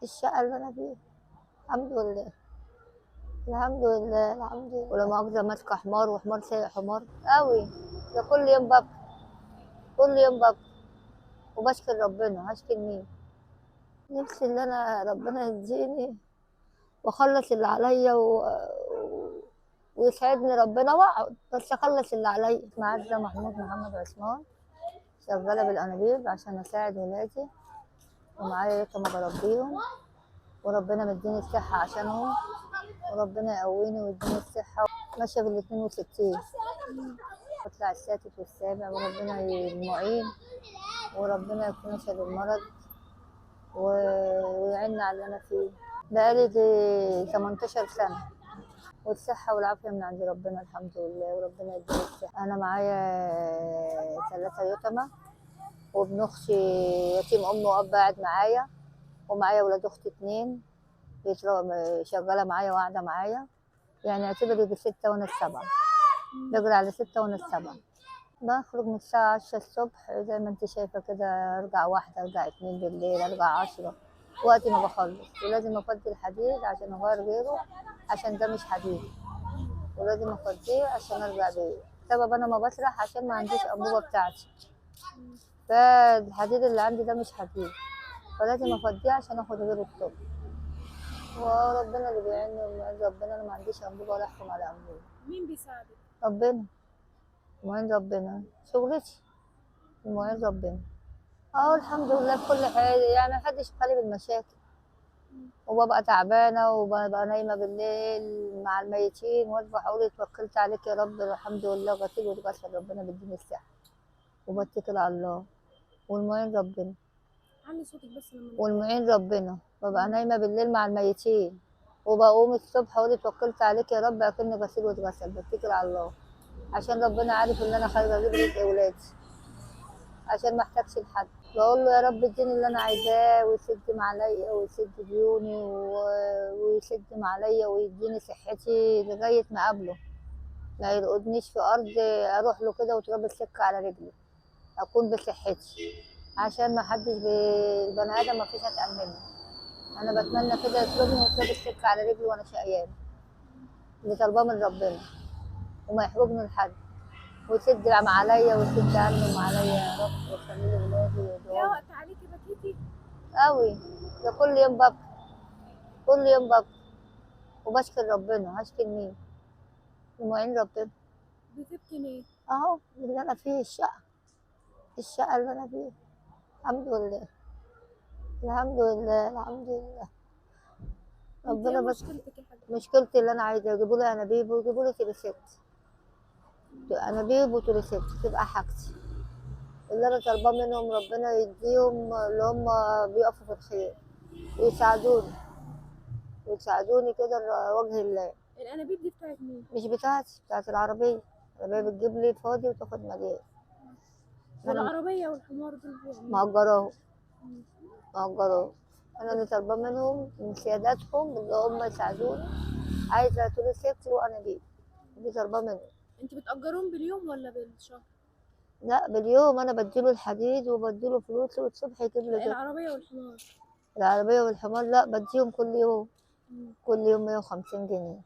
الشقة اللي أنا فيها. الحمد لله. الحمد لله الحمد لله. ولا مؤاخذة ماسكة حمار وحمار سايق حمار قوي. ده كل يوم ببكي، كل يوم ببكي وبشكي ربنا. هشكي لمين؟ نفسي ان انا ربنا يديني واخلص اللي عليا ويسعدني ربنا واقعد بس اخلص اللي عليا. معزة محمود محمد عثمان، شغالة بالأنابيب عشان أساعد ولادي، ومعايا يتامى بربيهم، وربنا مديني الصحة عشانهم، وربنا يقويني ويديني الصحة. ماشية بال62، بطلع السادس والسابع، وربنا المعين، وربنا يكون شر المرض ويعيننا على اللي أنا فيه. بقالي 18 سنة، والصحة والعافية من عند ربنا الحمد لله، وربنا يديني الصحة. أنا معايا 3 يتامى، وابن أختي يتيم أم وأب قاعد معايا، ومعايا ولاد أختي 2 شغالة معايا وقاعدة معايا. يعني اعتبري ب6 وأنا ال7، بجري على 6 وأنا ال7. بخرج من الساعة 10 الصبح زي ما انت شايفة كده، أرجع 1 أرجع 2 بالليل، أرجع 10 وقت ما بخلص. ولازم أفضي الحديد عشان أغير غيره، عشان ده مش حديد، ولازم أفضيه عشان أرجع بيه. سبب أنا ما بسرح عشان ما عنديش أنبوبة بتاعتي، فالحديد اللي عندي ده مش حديد، فلازم أفضيه عشان آخد غيره الصبح. وربنا اللي بيعيني ومعين ربنا. أنا ما عنديش أنبوبة ولا أحكم على أنبوبة. مين بيساعدك؟ ربنا، معين ربنا، شغلتي ومعين ربنا. اه الحمد لله في كل حاجة، يعني محدش خالي بالمشاكل. وببقى تعبانة وببقى نايمة بالليل مع الميتين، واصبح أقول اتوكلت عليك يا رب، الحمد لله غسيل واتغسل، ربنا بيديني الصحة وبتكل على الله. والمعين ربنا، علي صوتك بس لما والمعين ربنا. ببقى نايمة بالليل مع الميتين، وبقوم الصبح أقول اتوكلت عليك يا رب، أكني غسيل واتغسل، بتكل على الله، عشان ربنا عارف إن أنا خارجة أجيب رزق ولادي، عشان ما احتاجش لحد. بقول له يا رب اديني اللي انا عايزاه، ويسد عليا ويسد ديوني ويسد عليا ويديني صحتي لغايه ما اقابله، ما يرقدنيش في ارض اروح له كده وتراب السكه على رجلي، اكون بصحتي، عشان ما حدش البني ادم ما فيش اتقل منه. انا بتمنى كده يطلبني وتراب السكه على رجلي وانا شقيان، اللي طالباه من ربنا، وما يحرجني لحد، ويسد عليا ويسد عنهم عليا يا رب، ويخلي لي ولادي يا ويدعوا وقت عليكي بكيتي؟ قوي. ده كل يوم ببكي، كل يوم ببكي وبشكي ربنا. هشكي لمين؟ لمعين ربنا. بتبكي ليه؟ اهو اللي انا فيه، الشقة، الشقة اللي انا فيها. الحمد لله الحمد لله الحمد لله. انت ايه ربنا بس. مشكلتك يا حاجة؟ مشكلتي اللي انا عايزة يجيبوا لي انابيب ويجيبوا لي تليسيت، انابيب وتليسيت تبقى حاجتي. اللي انا طالباه منهم ربنا يديهم، اللي هم بيقفوا في الخير ويساعدوني، ويساعدوني كده لوجه الله. الانابيب دي بتاعت مين؟ مش بتاعتي، بتاعت العربية. العربية بتجيب لي فاضي وتاخد مليان. انا والعربية والحمار دول بيعملوا إيه؟ مأجراهم، مم. مأجراهم. انا اللي طالباه منهم من سياداتهم اللي هم يساعدوني. عايزة تونسيت وانابيب، دي طالباه منهم. انت بتأجرهم باليوم ولا بالشهر؟ لا باليوم، انا بديله الحديد وبديله فلوسه، والصبح يجيب لي لا ده. العربية والحمار. العربية والحمار لا، بديهم كل يوم، مم. كل يوم 150 جنيه.